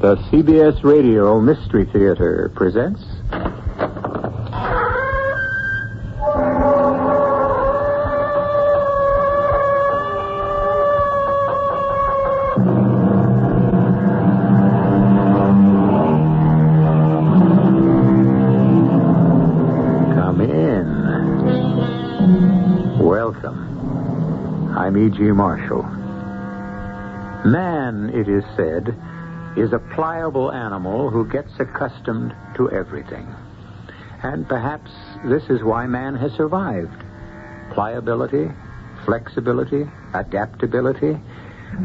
The CBS Radio Mystery Theater presents... Come in. Welcome. I'm E.G. Marshall. Man, it is said, is a pliable animal who gets accustomed to everything. And perhaps this is why man has survived. Pliability, flexibility, adaptability,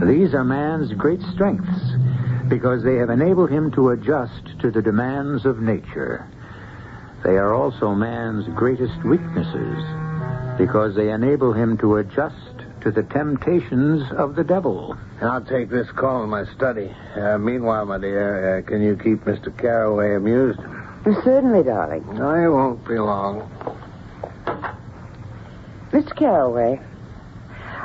these are man's great strengths because they have enabled him to adjust to the demands of nature. They are also man's greatest weaknesses because they enable him to adjust to the temptations of the devil. I'll take this call in my study. Meanwhile, my dear, can you keep Mr. Caraway amused? Certainly, darling. I won't be long. Mr. Caraway,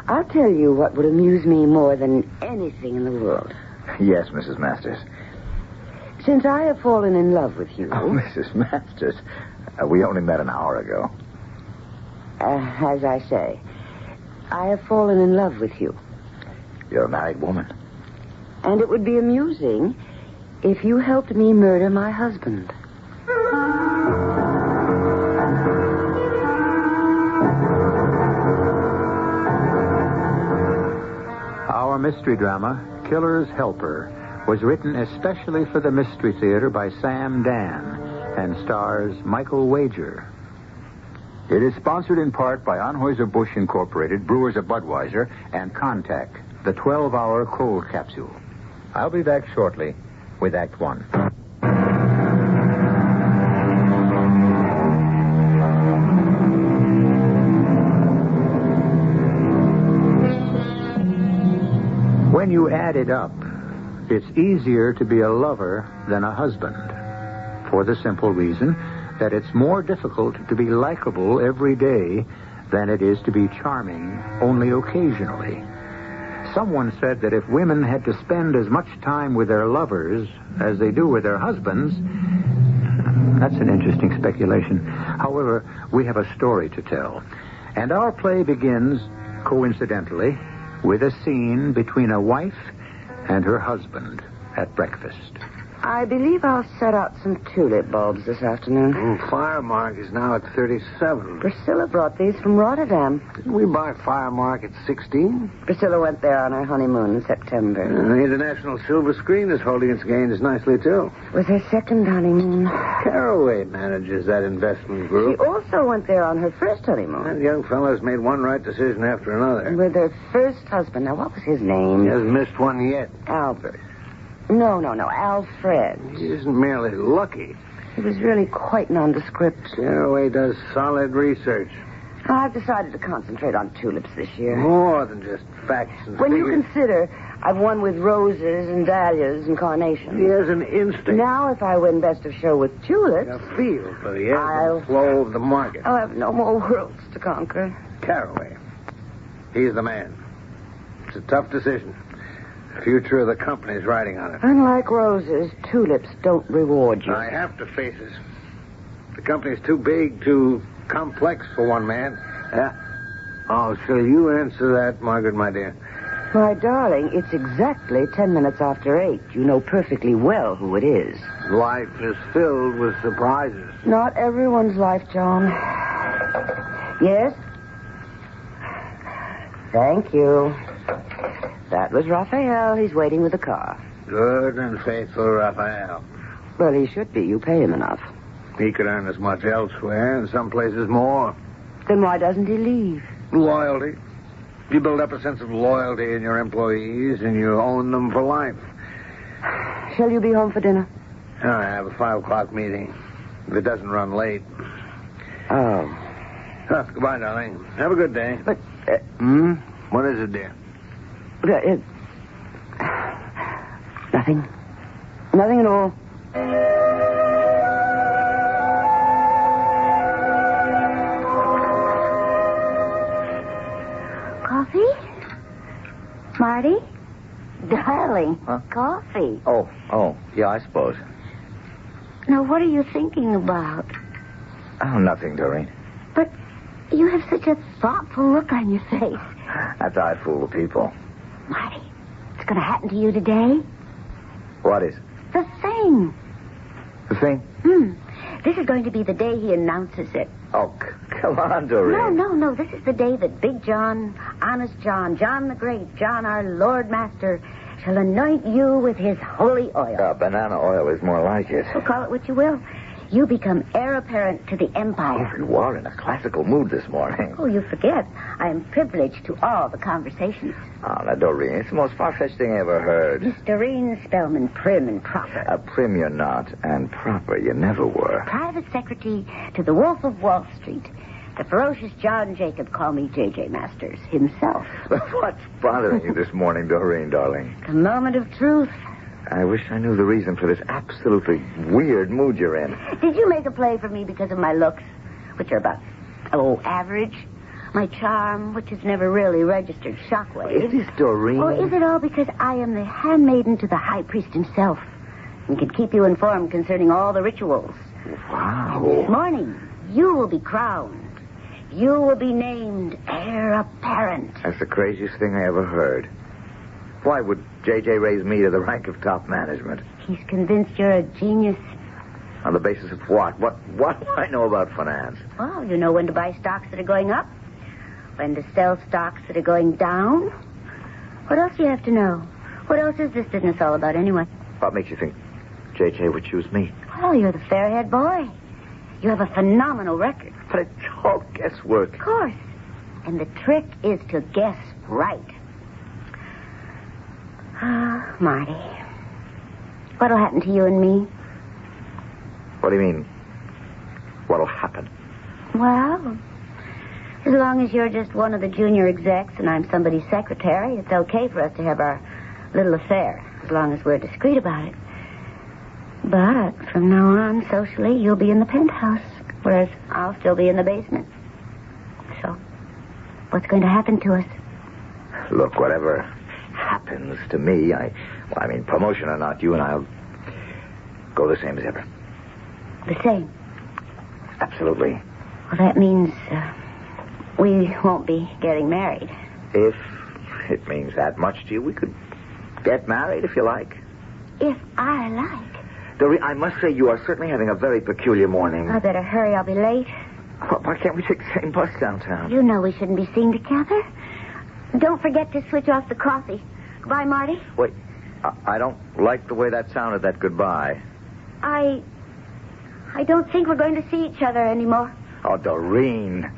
I'll tell you what would amuse me more than anything in the world. Yes, Mrs. Masters. Since I have fallen in love with you... Oh, Mrs. Masters, we only met an hour ago. As I say, I have fallen in love with you. You're a married woman. And it would be amusing if you helped me murder my husband. Our mystery drama, Killer's Helper, was written especially for the Mystery Theater by Sam Dann and stars Michael Wager. It is sponsored in part by Anheuser-Busch Incorporated, Brewers of Budweiser, and Contact, the 12-hour cold capsule. I'll be back shortly with Act One. When you add it up, it's easier to be a lover than a husband, for the simple reason that it's more difficult to be likable every day than it is to be charming only occasionally. Someone said that if women had to spend as much time with their lovers as they do with their husbands, that's an interesting speculation. However, we have a story to tell. And our play begins, coincidentally, with a scene between a wife and her husband at breakfast. I believe I'll set out some tulip bulbs this afternoon. Firemark is now at 37. Priscilla brought these from Rotterdam. Didn't we buy Firemark at 16? Priscilla went there on her honeymoon in September. The International Silver Screen is holding its gains nicely, too. With her second honeymoon. Caraway manages that investment She group. also went there on her first honeymoon. That young fellow's made one right decision after another. With her first husband. Now, what was his name? He hasn't missed one yet. Albert. No, Alfred. He isn't merely lucky. He was really quite nondescript. Caraway does solid research. I've decided to concentrate on tulips this year. More than just facts and When you figures. consider I've won with roses and dahlias and carnations. He has an instinct. Now, if I win best of show with tulips, A feel for the ebb and flow of the market. I'll have no more worlds to conquer. Caraway. He's the man. It's a tough decision. The future of the company's riding on it. Unlike roses, tulips don't reward you. I have to face it. The company's too big, too complex for one man. Yeah. Oh, shall you answer that, Margaret, my dear? My darling, it's exactly 10 minutes after 8. You know perfectly well who it is. Life is filled with surprises. Not everyone's life, John. Yes? Thank you. That was Raphael. He's waiting with the car. Good and faithful Raphael. Well, he should be. You pay him enough. He could earn as much elsewhere, and some places more. Then why doesn't he leave? Loyalty. You build up a sense of loyalty in your employees, and you own them for life. Shall you be home for dinner? I have a 5 o'clock meeting. If it doesn't run late. Oh. Goodbye, darling. Have a good day. But, What is it, dear? Nothing. Nothing at all. Coffee? Marty? Darling, Huh? coffee. Oh, yeah, I suppose. Now, what are you thinking about? Oh, nothing, Doreen. But you have such a thoughtful look on your face. That's how I fool people. Marty, it's going to happen to you today. What is? The thing. The thing? This is going to be the day he announces it. Oh, come on, Doreen. No. This is the day that Big John, Honest John, John the Great, John our Lord Master, shall anoint you with his holy oil. Banana oil is more like it. So call it what you will. You become heir apparent to the empire. Oh, you are in a classical mood this morning. Oh, you forget. I am privileged to all the conversations. Oh, now, Doreen, it's the most far-fetched thing I ever heard. Miss Doreen Spellman, prim and proper. Prim you're not, and proper you never were. Private secretary to the Wolf of Wall Street. The ferocious John Jacob, call me J.J. Masters, himself. What's bothering you this morning, Doreen, darling? The moment of truth. I wish I knew the reason for this absolutely weird mood you're in. Did you make a play for me because of my looks, which are about, average? My charm, which has never really registered shockwaves. Is this Doreen? Or is it all because I am the handmaiden to the high priest himself and can keep you informed concerning all the rituals? Wow. This morning, you will be crowned. You will be named heir apparent. That's the craziest thing I ever heard. Why would J.J. raise me to the rank of top management? He's convinced you're a genius. On the basis of what? What do I know about finance? Well, you know when to buy stocks that are going up, when to sell stocks that are going down. What else do you have to know? What else is this business all about anyway? What makes you think J.J. would choose me? Well, you're the fair-haired boy. You have a phenomenal record. But it's all guesswork. Of course. And the trick is to guess right. Ah, Marty. What'll happen to you and me? What do you mean? What'll happen? Well, as long as you're just one of the junior execs and I'm somebody's secretary, it's okay for us to have our little affair, as long as we're discreet about it. But from now on, socially, you'll be in the penthouse, whereas I'll still be in the basement. So, what's going to happen to us? Look, whatever happens to me, promotion or not, you and I'll go the same as ever. The same? Absolutely. Well, that means we won't be getting married. If it means that much to you, we could get married if you like. If I like. Doreen, I must say you are certainly having a very peculiar morning. I better hurry, I'll be late. Why can't we take the same bus downtown? You know we shouldn't be seen together. Don't forget to switch off the coffee. Goodbye, Marty. Wait, I don't like the way that sounded, that goodbye. I don't think we're going to see each other anymore. Oh, Doreen.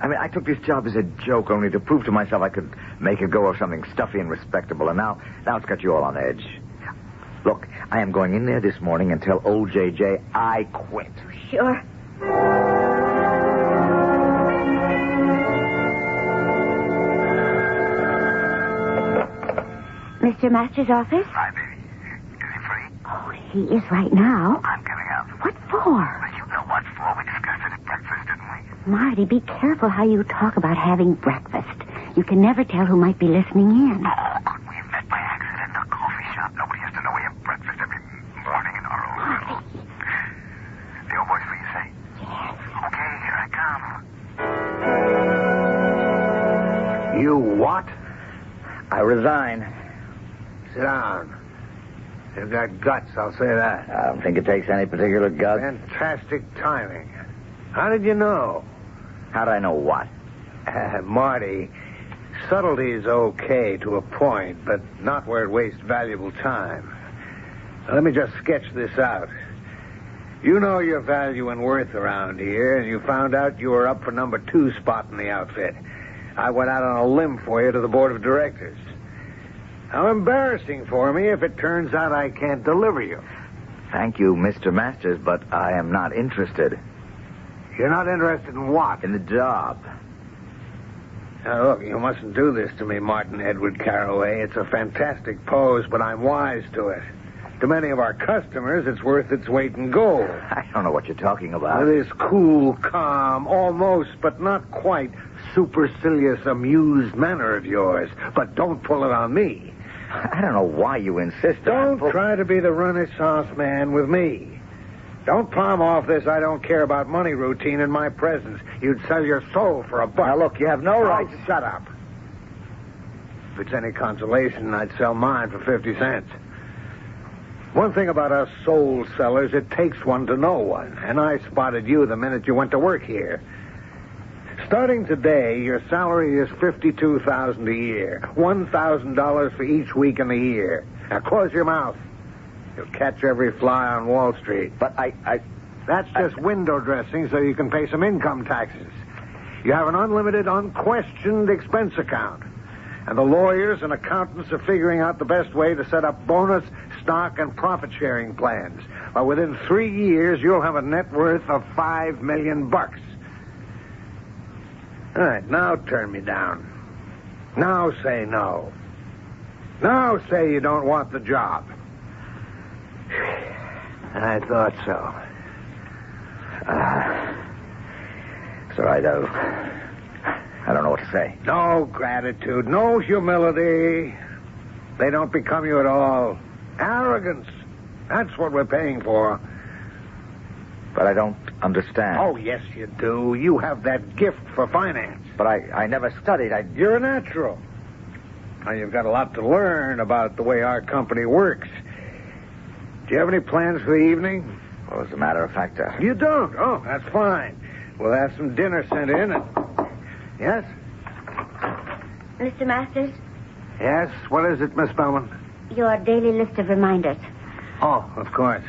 I took this job as a joke only to prove to myself I could make a go of something stuffy and respectable, and now it's got you all on edge. Look, I am going in there this morning and tell old J.J. I quit. Sure. Mr. Masters' office? Hi, baby. Is he free? Oh, he is right now. I'm getting out. What for? Well, you know what for. We discussed it at breakfast, didn't we? Marty, be careful how you talk about having breakfast. You can never tell who might be listening in. Oh, couldn't we have met by accident in a coffee shop? Nobody has to know we have breakfast every morning in our own room. The old boy's free, you say? Yes. Okay, here I come. You what? I resign. Sit down. You've got guts, I'll say that. I don't think it takes any particular guts. Fantastic timing. How did you know? How'd I know what? Marty, subtlety's okay to a point, but not where it wastes valuable time. Now, let me just sketch this out. You know your value and worth around here, and you found out you were up for number 2 spot in the outfit. I went out on a limb for you to the board of directors. How embarrassing for me if it turns out I can't deliver you. Thank you, Mr. Masters, but I am not interested. You're not interested in what? In the job. Now, look, you mustn't do this to me, Martin Edward Caraway. It's a fantastic pose, but I'm wise to it. To many of our customers, it's worth its weight in gold. I don't know what you're talking about. This cool, calm, almost, but not quite, supercilious, amused manner of yours. But don't pull it on me. I don't know why you insist Don't try to be the Renaissance man with me. Don't palm off this I don't care about money routine in my presence. You'd sell your soul for a buck. Now, look, you have no right to shut up. If it's any consolation, I'd sell mine for 50 cents. One thing about us soul sellers, it takes one to know one. And I spotted you the minute you went to work here. Starting today, your salary is $52,000 a year. $1,000 for each week in the year. Now, close your mouth. You'll catch every fly on Wall Street. But That's just window dressing so you can pay some income taxes. You have an unlimited, unquestioned expense account. And the lawyers and accountants are figuring out the best way to set up bonus, stock, and profit-sharing plans. Well, within 3 years, you'll have a net worth of $5 million. All right, now turn me down. Now say no. Now say you don't want the job. I thought so. So I don't know what to say. No gratitude, no humility. They don't become you at all. Arrogance. That's what we're paying for. But I don't understand. Oh, yes, you do. You have that gift for finance. But I never studied. You're a natural. Now, you've got a lot to learn about the way our company works. Do you have any plans for the evening? Well, as a matter of fact, You don't? Oh, that's fine. We'll have some dinner sent in and... Yes? Mr. Masters, Yes? What is it, Miss Spellman? your daily list of reminders. Oh, of course.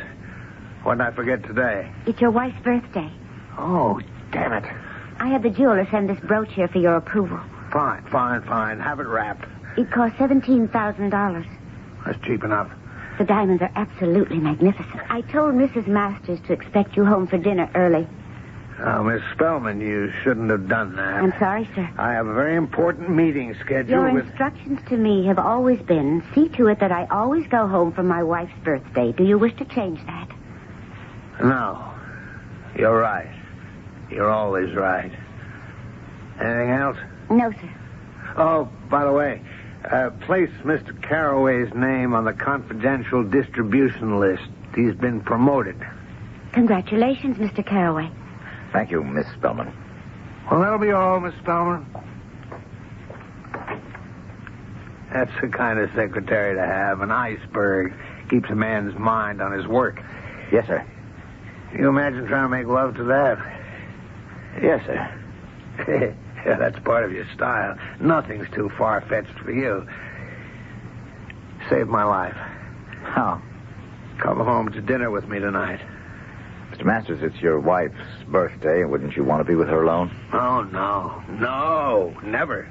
What did I forget today? It's your wife's birthday. Oh, damn it. I had the jeweler send this brooch here for your approval. Fine. Have it wrapped. It cost $17,000. That's cheap enough. The diamonds are absolutely magnificent. I told Mrs. Masters to expect you home for dinner early. Oh, Miss Spellman, you shouldn't have done that. I'm sorry, sir. I have a very important meeting scheduled Your with... instructions to me have always been, see to it that I always go home for my wife's birthday. Do you wish to change that? No. You're right. You're always right. Anything else? No, sir. Oh, by the way, place Mr. Caraway's name on the confidential distribution list. He's been promoted. Congratulations, Mr. Caraway. Thank you, Miss Spellman. Well, that'll be all, Miss Spellman. That's the kind of secretary to have. An iceberg. Keeps a man's mind on his work. Yes, sir. You imagine trying to make love to that? Yes, sir. Yeah, that's part of your style. Nothing's too far-fetched for you. Saved my life. How? Come home to dinner with me tonight. Mr. Masters, it's your wife's birthday. Wouldn't you want to be with her alone? Oh, no. No, never.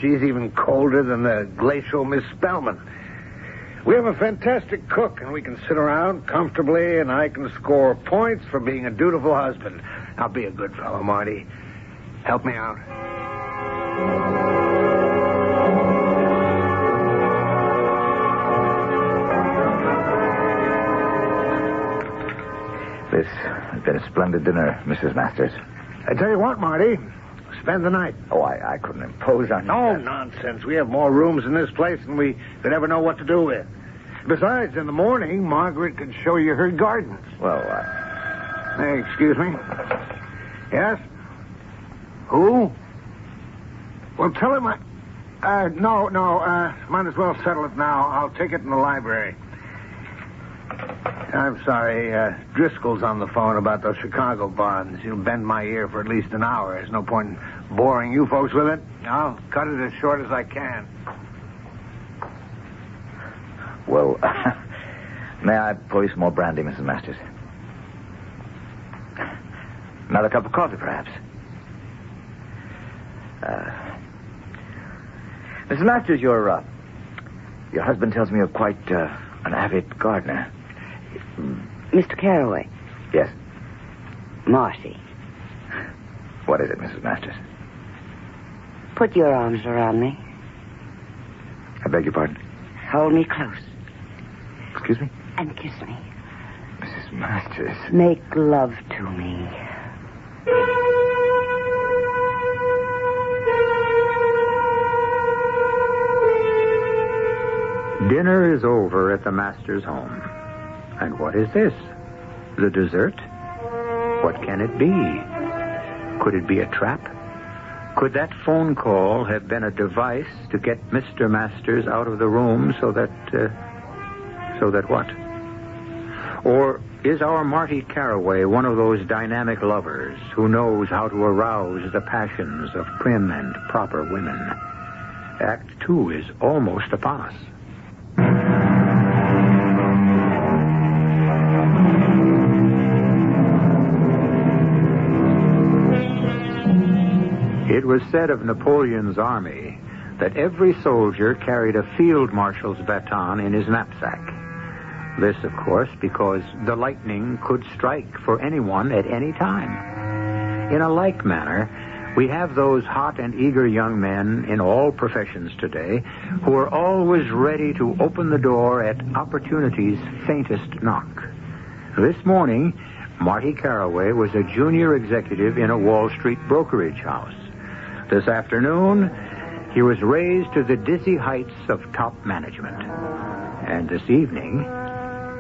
She's even colder than the glacial Miss Spellman. We have a fantastic cook, and we can sit around comfortably, and I can score points for being a dutiful husband. I'll be a good fellow, Marty. Help me out. This has been a splendid dinner, Mrs. Masters. I tell you what, Marty. Spend the night. Oh, I couldn't impose on you. No nonsense. We have more rooms in this place than we could ever know what to do with. Besides, in the morning, Margaret could show you her gardens. Well, Hey, excuse me. Yes? Who? Well, tell him I... No. Might as well settle it now. I'll take it in the library. I'm sorry. Driscoll's on the phone about those Chicago bonds. He'll bend my ear for at least an hour. There's no point in boring you folks with it. I'll cut it as short as I can. well, may I pour you some more brandy, Mrs. Masters? Another cup of coffee, perhaps? Mrs. Masters, your husband tells me you're quite an avid gardener. Mr. Caraway. Yes. Marty. What is it, Mrs. Masters? Put your arms around me. I beg your pardon? Hold me close. Excuse me? And kiss me. Mrs. Masters. Make love to me. Dinner is over at the master's home. And what is this? The dessert? What can it be? Could it be a trap? Could that phone call have been a device to get Mr. Masters out of the room so that what? Or is our Marty Caraway one of those dynamic lovers who knows how to arouse the passions of prim and proper women? Act 2 is almost upon us. It was said of Napoleon's army that every soldier carried a field marshal's baton in his knapsack. This, of course, because the lightning could strike for anyone at any time. In a like manner, we have those hot and eager young men in all professions today who are always ready to open the door at opportunity's faintest knock. This morning, Marty Caraway was a junior executive in a Wall Street brokerage house. This afternoon, he was raised to the dizzy heights of top management. And this evening,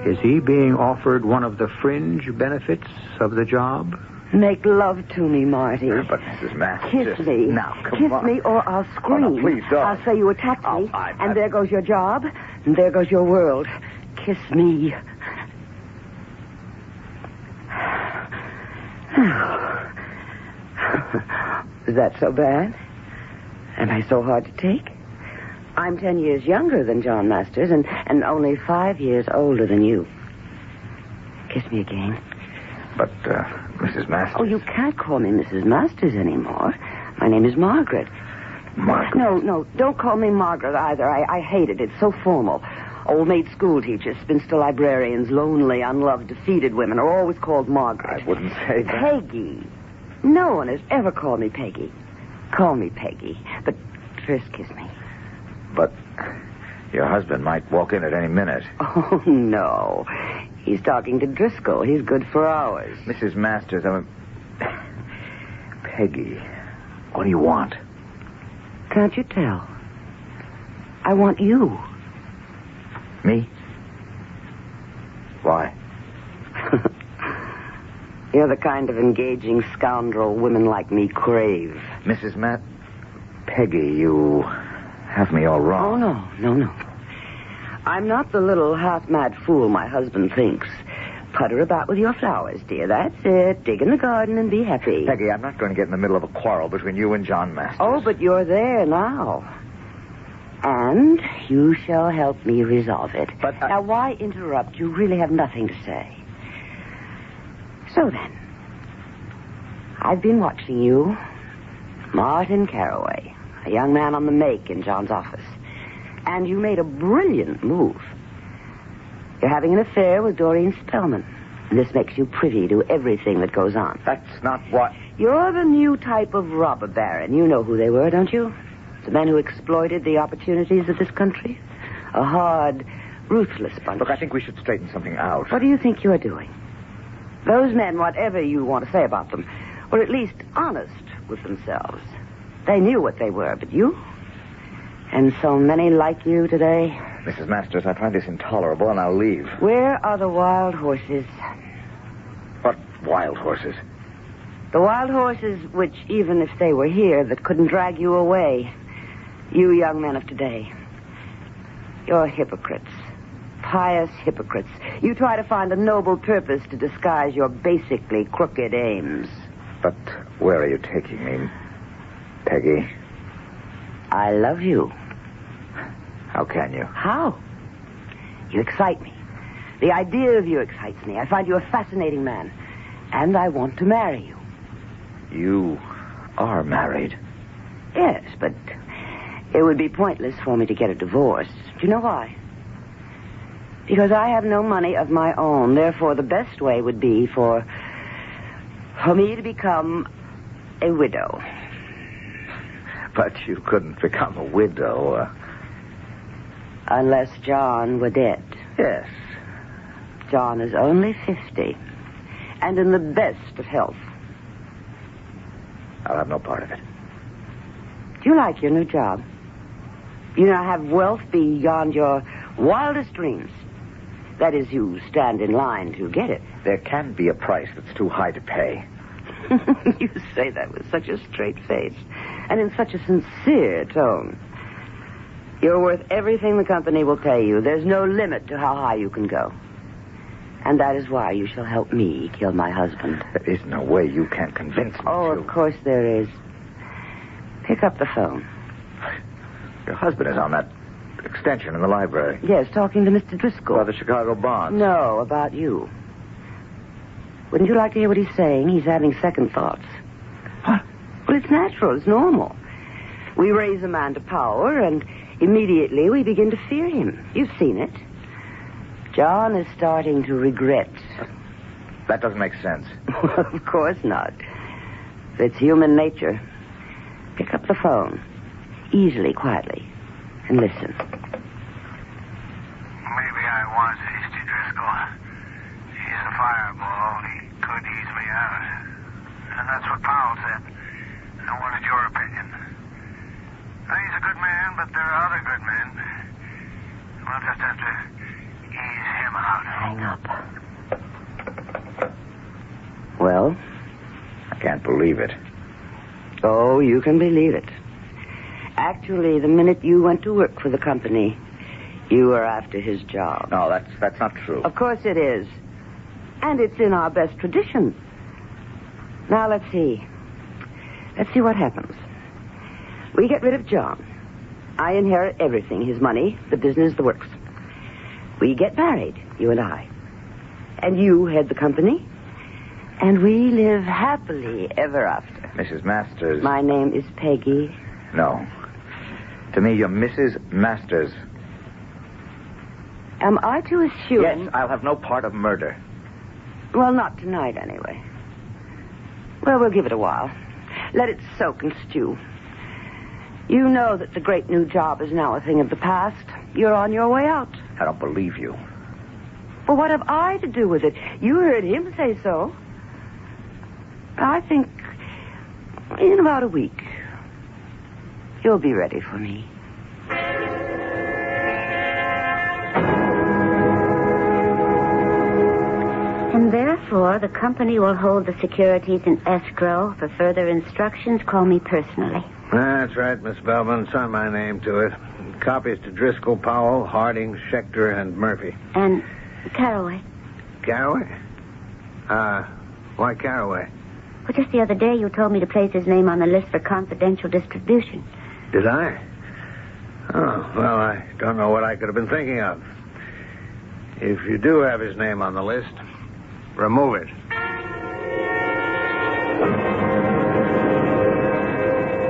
is he being offered one of the fringe benefits of the job? Make love to me, Marty. But Mrs. Masters... Kiss me. Now, come Kiss on. me or I'll scream. Oh, no, please don't. I'll say you attacked me, I- and there goes your job, and there goes your world. Kiss me. Is that so bad? Am I so hard to take? I'm 10 years younger than John Masters and only 5 years older than you. Kiss me again. But, Mrs. Masters... Oh, you can't call me Mrs. Masters anymore. My name is Margaret. Margaret? No, don't call me Margaret either. I hate it. It's so formal. Old maid school teachers, spinster librarians, lonely, unloved, defeated women are always called Margaret. I wouldn't say that. Peggy. No one has ever called me Peggy. Call me Peggy. But first kiss me. But your husband might walk in at any minute. Oh, no. He's talking to Driscoll. He's good for hours. Mrs. Masters, Peggy, what do you want? Can't you tell? I want you. Me? Why? You're the kind of engaging scoundrel women like me crave. Mrs. Peggy, you have me all wrong. Oh, no. I'm not the little half-mad fool my husband thinks. Putter about with your flowers, dear. That's it. Dig in the garden and be happy. Peggy, I'm not going to get in the middle of a quarrel between you and John Masters. Oh, but you're there now. And you shall help me resolve it. But Now, why interrupt? You really have nothing to say. So then, I've been watching you, Martin Caraway, a young man on the make in John's office. And you made a brilliant move. You're having an affair with Doreen Spellman. And this makes you privy to everything that goes on. that's not what... You're the new type of robber baron. You know who they were, don't you? The men who exploited the opportunities of this country. A hard, ruthless bunch. Look, I think we should straighten something out. What do you think you're doing? Those men, whatever you want to say about them, were at least honest with themselves. They knew what they were, but you? And so many like you today? Mrs. Masters, I find this intolerable, and I'll leave. Where are the wild horses? What wild horses? The wild horses which, even if they were here, that couldn't drag you away. You young men of today. You're hypocrites. Pious hypocrites. You try to find a noble purpose to disguise your basically crooked aims. But where are you taking me, Peggy? I love you. How can you? How? You excite me. The idea of you excites me. I find you a fascinating man. And I want to marry you. You are married. Yes, but it would be pointless for me to get a divorce. Do you know why? Because I have no money of my own. Therefore, the best way would be for me to become a widow. But you couldn't become a widow. Unless John were dead. Yes. John is only 50. And in the best of health. I'll have no part of it. Do you like your new job? You now have wealth beyond your Wildest dreams. That is, you stand in line to get it. There can be a price that's too high to pay. You say that with such a straight face and in such a sincere tone. You're worth everything the company will pay you. There's no limit to how high you can go. And that is why you shall help me kill my husband. There is no way you can convince me Oh, to. of course there is. Pick up the phone. Your husband is on that extension in the library. Yes, talking to Mr. Driscoll. About the Chicago bonds. No, about you. Wouldn't you like to hear what he's saying? He's having second thoughts. What? Well, it's natural. It's normal. We raise a man to power, and immediately we begin to fear him. You've seen it. John is starting to regret. That doesn't make sense. Of course not. It's human nature. Pick up the phone. Easily, quietly. And listen. Maybe I was hasty, Driscoll. He's a fireball. He could ease me out. And that's what Powell said. I wanted your opinion. He's a good man, but there are other good men. We'll just have to ease him out. Hang up. Well? I can't believe it. Oh, you can believe it. Actually, the minute you went to work for the company, you were after his job. No, that's not true. Of course it is. And it's in our best tradition. Now, let's see. Let's see what happens. We get rid of John. I inherit everything, his money, the business, the works. We get married, you and I. And you head the company. And we live happily ever after. Mrs. Masters. My name is Peggy. No. To me, you're Mrs. Masters. Am I to assume... Yes, I'll have no part of murder. Well, not tonight, anyway. Well, we'll give it a while. Let it soak and stew. You know that the great new job is now a thing of the past. You're on your way out. I don't believe you. Well, what have I to do with it? You heard him say so. I think in about a week, you'll be ready for me. And therefore, the company will hold the securities in escrow. For further instructions, call me personally. That's right, Miss Bellman. Sign my name to it. Copies to Driscoll, Powell, Harding, Schechter, and Murphy. And Caraway. Caraway? Why Caraway? Well, just the other day, you told me to place his name on the list for confidential distribution. Did I? Oh, well, I don't know what I could have been thinking of. If you do have his name on the list, remove it.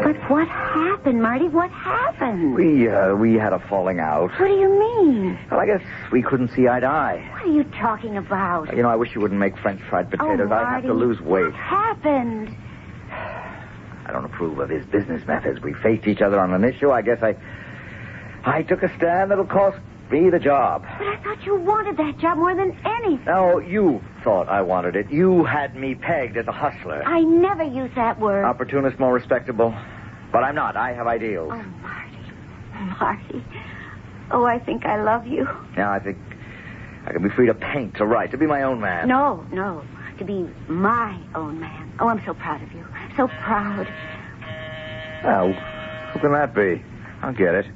But what happened, Marty? What happened? We had a falling out. What do you mean? Well, I guess we couldn't see eye to eye. What are you talking about? You know, I wish you wouldn't make French fried potatoes. Oh, I have to lose weight. What happened? I don't approve of his business methods. We faced each other on an issue. I guess I took a stand that'll cost me the job. But I thought you wanted that job more than anything. No, you thought I wanted it. You had me pegged as a hustler. I never use that word. Opportunist, more respectable. But I'm not. I have ideals. Oh, Marty. Marty. Oh, I think I love you. Now, I think I can be free to paint, to write, to be my own man. No. To be my own man. Oh, I'm so proud of you. So proud. Well, who can that be? I'll get it.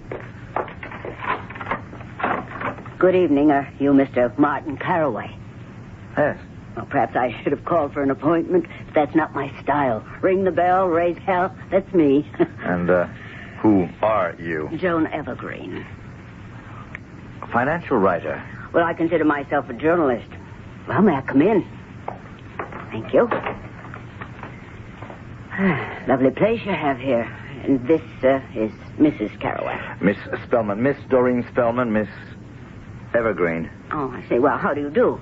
Good evening. Are you Mr. Martin Caraway? Yes. Well, perhaps I should have called for an appointment. But that's not my style. Ring the bell, raise hell. That's me. And, who are you? Joan Evergreen. A financial writer. Well, I consider myself a journalist. Well, may I come in? Thank you. Lovely place you have here. And this is Mrs. Caraway. Miss Spellman. Miss Doreen Spellman. Miss Evergreen. Oh, I see. Well, how do you do?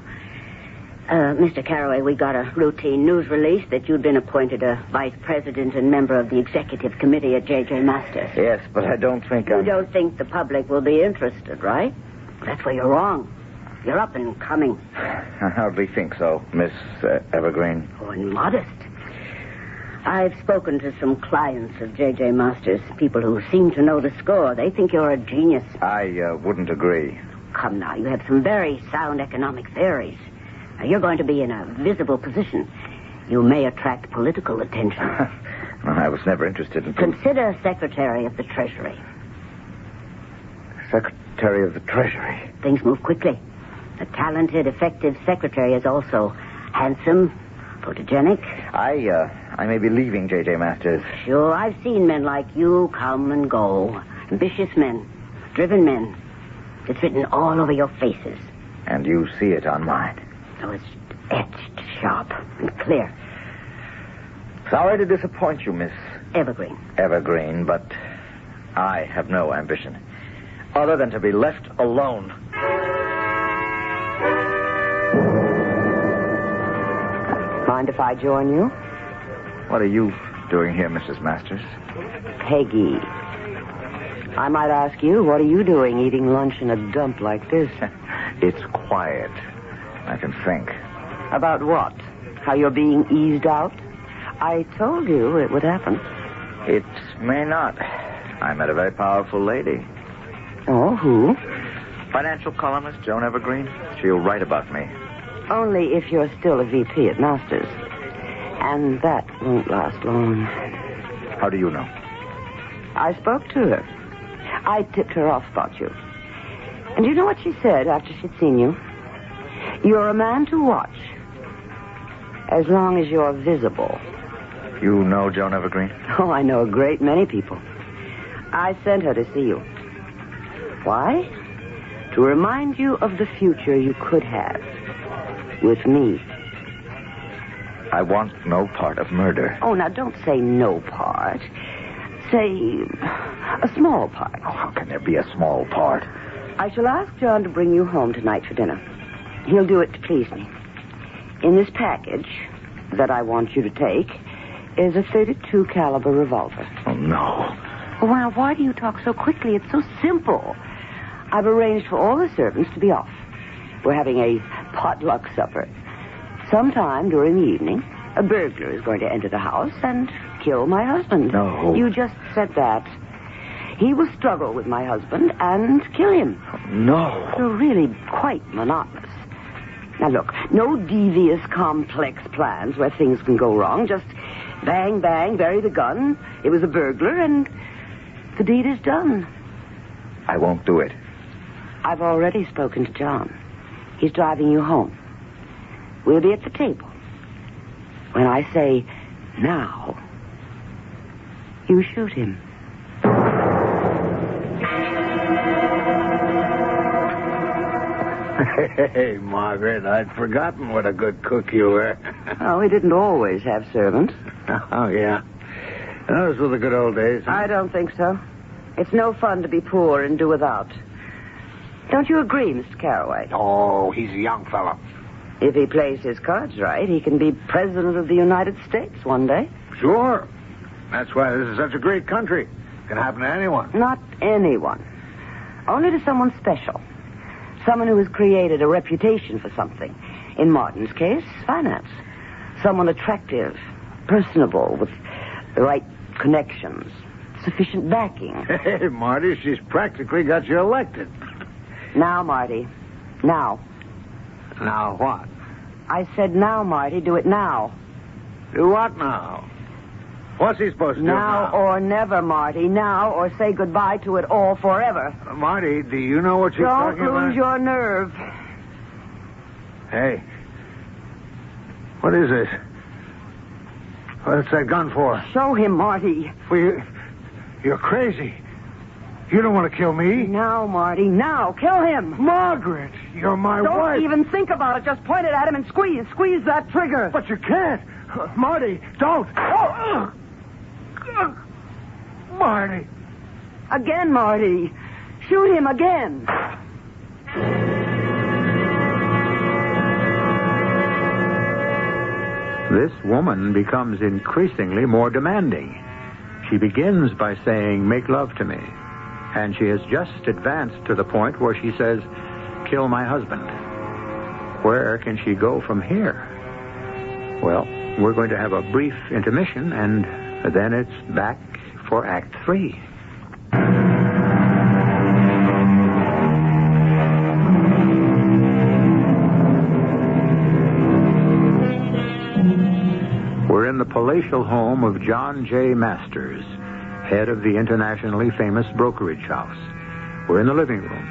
Mr. Caraway, we got a routine news release that you'd been appointed a vice president and member of the executive committee at J.J. Masters. Yes, but I don't think You don't think the public will be interested, right? That's where you're wrong. You're up and coming. I hardly think so, Miss Evergreen. Oh, and modest. I've spoken to some clients of J.J. Masters, people who seem to know the score. They think you're a genius. I wouldn't agree. come now. You have some very sound economic theories. Now, you're going to be in a visible position. You may attract political attention. I was never interested in... Consider Secretary of the Treasury. Secretary of the Treasury? Things move quickly. A talented, effective secretary is also handsome, photogenic. I may be leaving J.J. Masters. Sure, I've seen men like you come and go. Ambitious men, driven men. It's written all over your faces. And you see it on mine. So it's etched sharp and clear. Sorry to disappoint you, Miss... Evergreen. Evergreen, but I have no ambition. Other than to be left alone. Mind if I join you? What are you doing here, Mrs. Masters? Peggy. I might ask you, what are you doing eating lunch in a dump like this? It's quiet. I can think. About what? How you're being eased out? I told you it would happen. It may not. I met a very powerful lady. Oh, who? Financial columnist Joan Evergreen. She'll write about me. Only if you're still a VP at Masters. And that won't last long. How do you know? I spoke to her. I tipped her off about you. And you know what she said after she'd seen you? You're a man to watch. As long as you're visible. You know Joan Evergreen? Oh, I know a great many people. I sent her to see you. Why? To remind you of the future you could have. With me. I want no part of murder. Oh, now don't say no part. Say a small part. Oh, how can there be a small part? I shall ask John to bring you home tonight for dinner. He'll do it to please me. In this package that I want you to take is a .32 caliber revolver. Oh, no. Well, now, why do you talk so quickly? It's so simple. I've arranged for all the servants to be off. We're having a potluck supper. Sometime during the evening, a burglar is going to enter the house and kill my husband. No. You just said that. He will struggle with my husband and kill him. No. You're really quite monotonous. Now, look, no devious, complex plans where things can go wrong. Just bang, bang, bury the gun. It was a burglar, and the deed is done. I won't do it. I've already spoken to John. He's driving you home. We'll be at the table. When I say now, you shoot him. Hey, Margaret, I'd forgotten what a good cook you were. Oh, we didn't always have servants. Oh, yeah. Those were the good old days. Huh? I don't think so. It's no fun to be poor and do without. Don't you agree, Mr. Caraway? Oh, he's a young fellow. If he plays his cards right, he can be president of the United States one day. Sure. That's why this is such a great country. It can happen to anyone. Not anyone. Only to someone special. Someone who has created a reputation for something. In Martin's case, finance. Someone attractive, personable, with the right connections, sufficient backing. Hey, Marty, she's practically got you elected. Now, Marty. Now. Now what? I said now, Marty. Do it now. Do what now? What's he supposed to do now? Now or never, Marty. Now or say goodbye to it all forever. Marty, do you know what you're talking about? Don't lose your nerve. Hey. What is this? What's that gun for? Show him, Marty. Well, you're crazy. You don't want to kill me. Now, Marty. Now. Kill him. Margaret, you're my wife. Don't even think about it. Just point it at him and squeeze. Squeeze that trigger. But you can't. Marty, don't. Oh, Marty. Again, Marty. Shoot him again. This woman becomes increasingly more demanding. She begins by saying, "Make love to me." And she has just advanced to the point where she says, "Kill my husband." Where can she go from here? Well, we're going to have a brief intermission, and then it's back for Act 3. palatial home of John J. Masters, head of the internationally famous brokerage house. We're in the living room,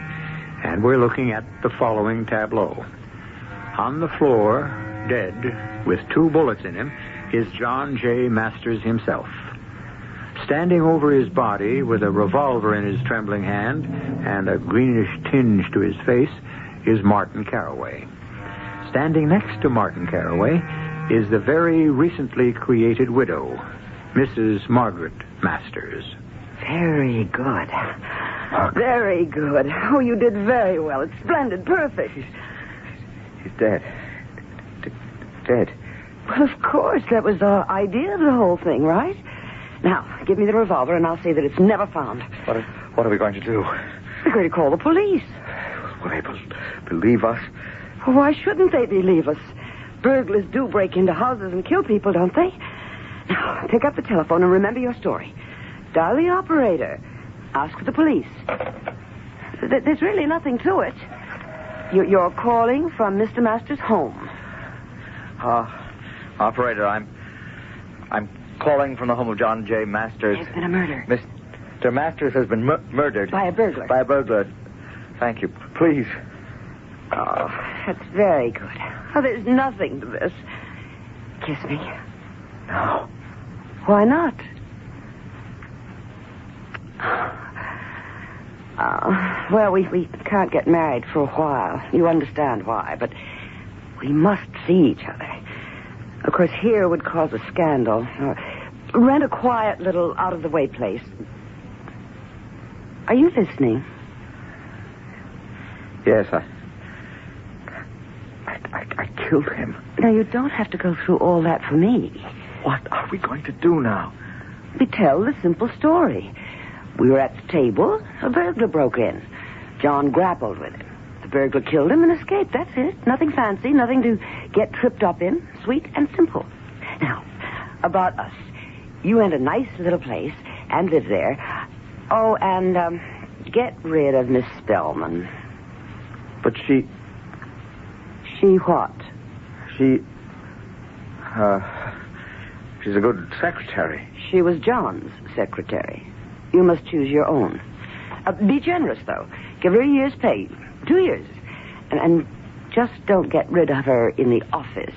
and we're looking at the following tableau. On the floor, dead, with 2 bullets in him, is John J. Masters himself. Standing over his body with a revolver in his trembling hand and a greenish tinge to his face is Martin Caraway. Standing next to Martin Caraway is the very recently created widow, Mrs. Margaret Masters. Very good. Very good. Oh, you did very well. It's splendid. Perfect. He's dead. Dead. Well, of course. That was the idea of the whole thing, right? Now, give me the revolver, and I'll say that it's never found. What are we going to do? We're going to call the police. Will they believe us? Well, why shouldn't they believe us? Burglars do break into houses and kill people, don't they? Now, pick up the telephone and remember your story. Dial the operator. Ask for the police. There's really nothing to it. You're calling from Mr. Masters' home. Operator, I'm calling from the home of John J. Masters. There's been a murder. Mr. Masters has been murdered. By a burglar. By a burglar. Thank you. Please. Oh, that's very good. Oh, there's nothing to this. Kiss me. No. Why not? Well, we can't get married for a while. You understand why, but we must see each other. Of course, here would cause a scandal. Rent a quiet little out-of-the-way place. Are you listening? Yes, I killed him. Now, you don't have to go through all that for me. What are we going to do now? We tell the simple story. We were at the table. A burglar broke in. John grappled with him. The burglar killed him and escaped. That's it. Nothing fancy, nothing to get tripped up in. Sweet and simple. Now, about us. You rent a nice little place and live there. Oh, and get rid of Miss Spellman. But she... She what? She's a good secretary. She was John's secretary. You must choose your own. Be generous, though. Give her a year's pay. 2 years. And just don't get rid of her in the office.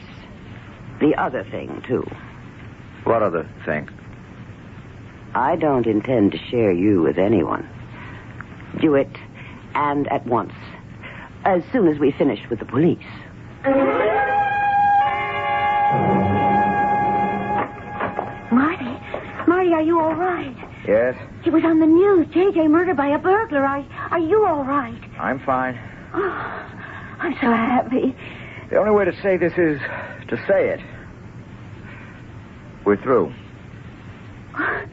The other thing, too. What other thing? I don't intend to share you with anyone. Do it, and at once. As soon as we finish with the police. Marty, are you all right? Yes? It was on the news. J.J. murdered by a burglar. Are you all right? I'm fine. Oh, I'm so happy. The only way to say this is to say it. We're through. Are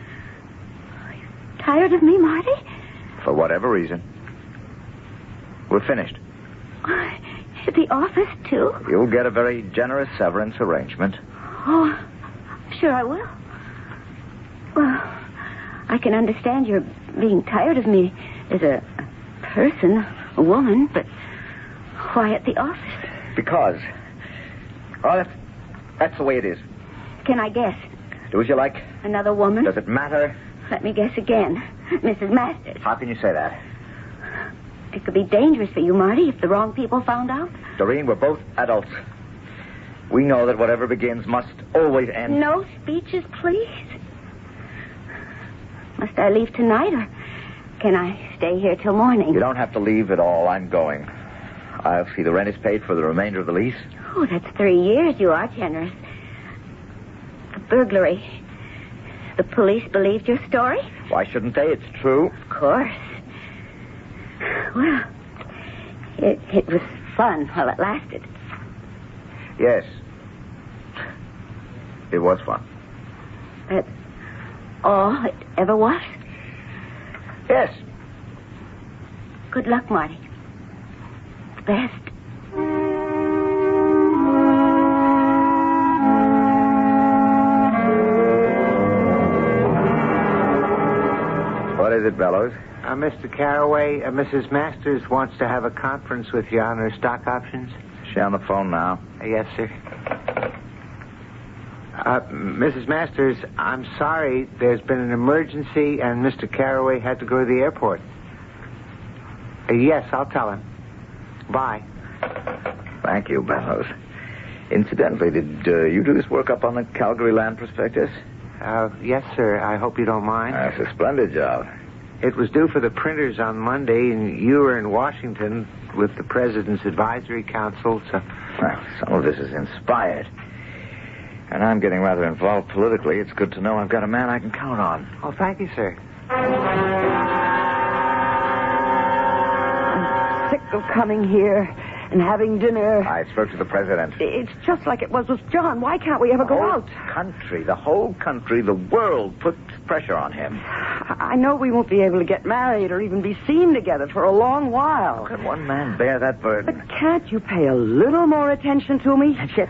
you tired of me, Marty? For whatever reason. We're finished. At the office, too? You'll get a very generous severance arrangement. Oh, sure I will. Well, I can understand your being tired of me as a person, a woman, but why at the office? Because. Oh, that's the way it is. Can I guess? Do as you like. Another woman? Does it matter? Let me guess again. Mrs. Masters. How can you say that? It could be dangerous for you, Marty, if the wrong people found out. Doreen, we're both adults. We know that whatever begins must always end. No speeches, please. Must I leave tonight, or can I stay here till morning? You don't have to leave at all. I'm going. I'll see the rent is paid for the remainder of the lease. Oh, that's 3 years. You are generous. The burglary. The police believed your story? Why shouldn't they? It's true. Of course. Well, it was fun while it lasted. Yes. It was fun. That's all it ever was? Yes. Good luck, Marty. The best. What is it, Bellows? Mr. Caraway, Mrs. Masters wants to have a conference with you on her stock options. Is she on the phone now? Yes, sir. Mrs. Masters, I'm sorry. There's been an emergency, and Mr. Caraway had to go to the airport. Yes, I'll tell him. Bye. Thank you, Bellows. Incidentally, did you do this work up on the Calgary land prospectus? Yes, sir. I hope you don't mind. That's a splendid job. It was due for the printers on Monday, and you were in Washington with the President's Advisory Council, so... Well, some of this is inspired. And I'm getting rather involved politically. It's good to know I've got a man I can count on. Oh, thank you, sir. I'm sick of coming here and having dinner. I spoke to the president. It's just like it was with John. Why can't we ever go out? The whole country, the world puts pressure on him. I know we won't be able to get married or even be seen together for a long while. How can one man bear that burden? But can't you pay a little more attention to me? And yet,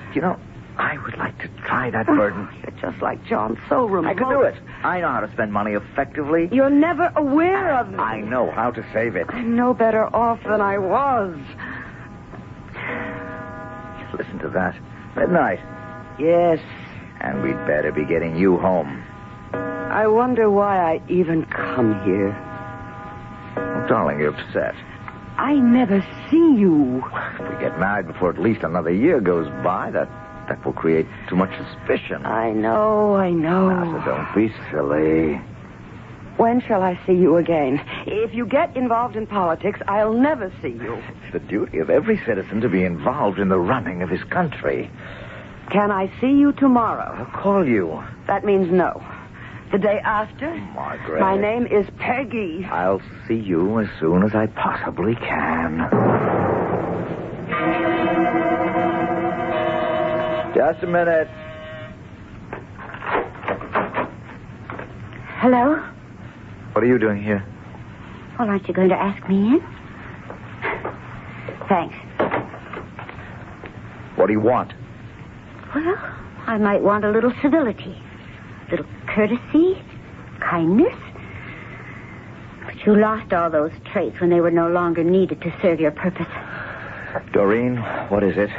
I would like to try that burden. You're just like John, so remote. I can do it. I know how to spend money effectively. You're never aware of me. I know how to save it. I'm no better off than I was. Listen to that. Midnight. Yes. And we'd better be getting you home. I wonder why I even come here. Oh, darling, you're upset. I never see you. If we get married before at least another year goes by, that will create too much suspicion. I know. Now, so don't be silly. When shall I see you again? If you get involved in politics, I'll never see you. It's the duty of every citizen to be involved in the running of his country. Can I see you tomorrow? I'll call you. That means no. The day after? Margaret. My name is Peggy. I'll see you as soon as I possibly can. Just a minute. Hello? What are you doing here? Well, aren't you going to ask me in? Thanks. What do you want? Well, I might want a little civility, a little courtesy, kindness. But you lost all those traits when they were no longer needed to serve your purpose. Doreen, what is it?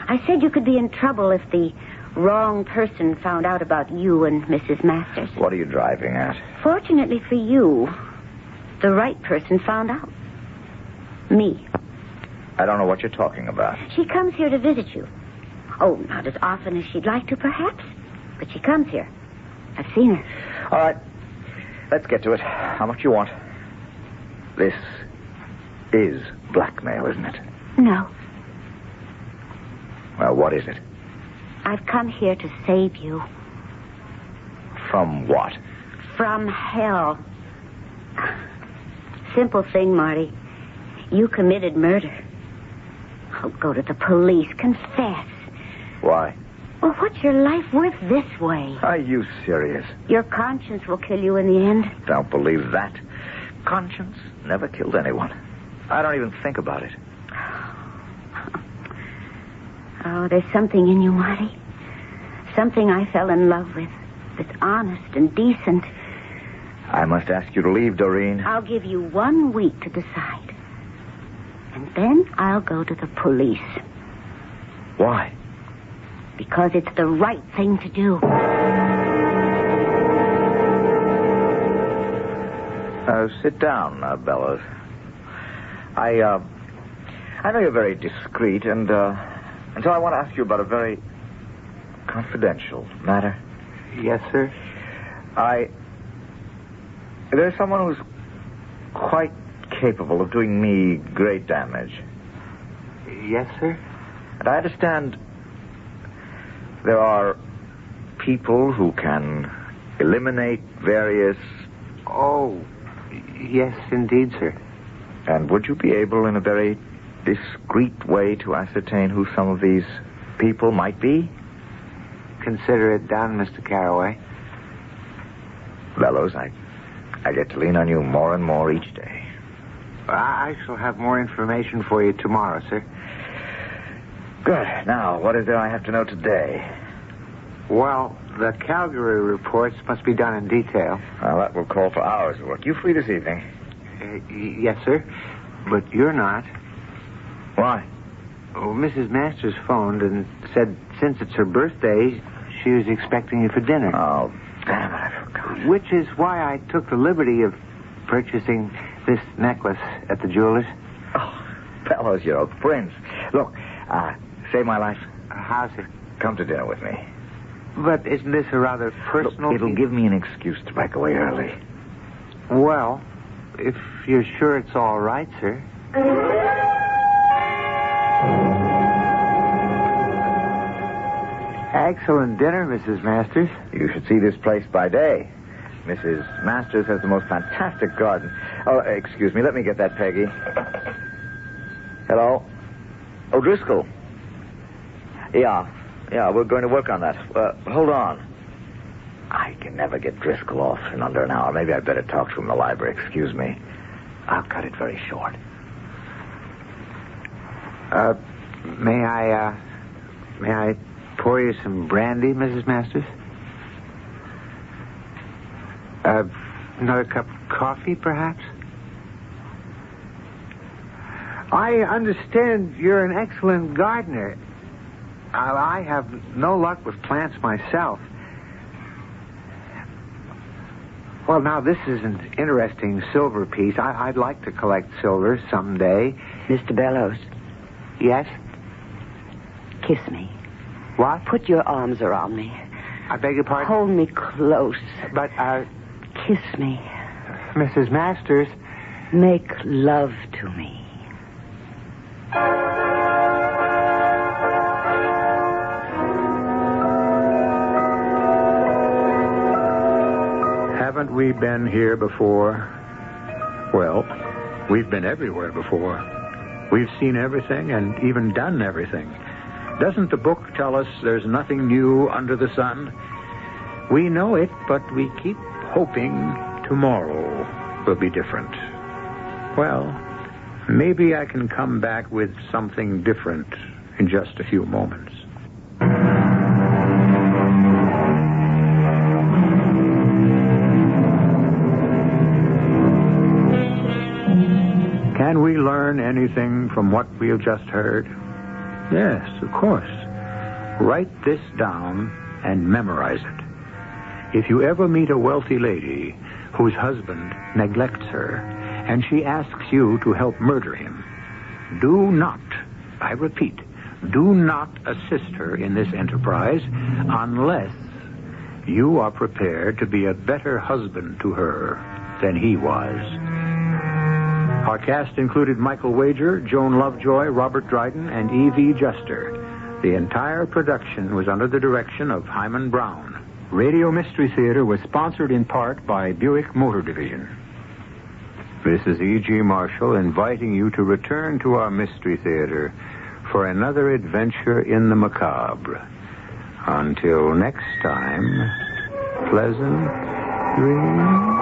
I said you could be in trouble if the wrong person found out about you and Mrs. Masters. What are you driving at? Fortunately for you, the right person found out. Me. I don't know what you're talking about. She comes here to visit you. Oh, not as often as she'd like to, perhaps. But she comes here. I've seen her. All right. Let's get to it. How much you want? This is blackmail, isn't it? No. Well, what is it? I've come here to save you. From what? From hell. Simple thing, Marty. You committed murder. Oh, go to the police. Confess. Why? Well, what's your life worth this way? Are you serious? Your conscience will kill you in the end. Don't believe that. Conscience never killed anyone. I don't even think about it. Oh, there's something in you, Marty. Something I fell in love with. That's honest and decent. I must ask you to leave, Doreen. I'll give you 1 week to decide. And then I'll go to the police. Why? Because it's the right thing to do. Sit down, Bellows. I know you're very discreet, and so I want to ask you about a very confidential matter. Yes, sir? There's someone who's quite capable of doing me great damage. Yes, sir? And I understand there are people who can eliminate various... Oh, yes, indeed, sir. And would you be able, in a very discreet way, to ascertain who some of these people might be? Consider it done, Mr. Caraway. Bellows, I get to lean on you more and more each day. I shall have more information for you tomorrow, sir. Good. Now, what is there I have to know today? Well, the Calgary reports must be done in detail. Well, that will call for hours of work. You free this evening? Yes, sir. But you're not. Why? Oh, Mrs. Masters phoned and said since it's her birthday, she was expecting you for dinner. Oh, damn it, I forgot. Which is why I took the liberty of purchasing this necklace at the jeweler's. Oh, fellows, you're a prince. Look, save my life. How's it? Come to dinner with me. But isn't this a rather personal... Look, it'll give me an excuse to back away early. Well, if you're sure it's all right, sir. Excellent dinner, Mrs. Masters. You should see this place by day. Mrs. Masters has the most fantastic garden. Oh, excuse me. Let me get that, Peggy. Hello? Oh, Driscoll. Yeah, we're going to work on that. Hold on. I can never get Driscoll off in under an hour. Maybe I'd better talk to him in the library. Excuse me. I'll cut it very short. May I pour you some brandy, Mrs. Masters? Another cup of coffee, perhaps? I understand you're an excellent gardener. I have no luck with plants myself. Well, now, this is an interesting silver piece. I'd like to collect silver someday. Mr. Bellows. Yes? Kiss me. What? Put your arms around me. I beg your pardon? Hold me close. But, Kiss me. Mrs. Masters... Make love to me. Haven't we been here before? Well, we've been everywhere before. We've seen everything and even done everything. Doesn't the book tell us there's nothing new under the sun? We know it, but we keep hoping tomorrow will be different. Well, maybe I can come back with something different in just a few moments. Can we learn anything from what we have just heard? Yes, of course. Write this down and memorize it. If you ever meet a wealthy lady whose husband neglects her and she asks you to help murder him, do not, I repeat, do not assist her in this enterprise unless you are prepared to be a better husband to her than he was. Our cast included Michael Wager, Joan Lovejoy, Robert Dryden, and Evie Juster. The entire production was under the direction of Hyman Brown. Radio Mystery Theater was sponsored in part by Buick Motor Division. This is E.G. Marshall inviting you to return to our Mystery Theater for another adventure in the macabre. Until next time, pleasant dreams.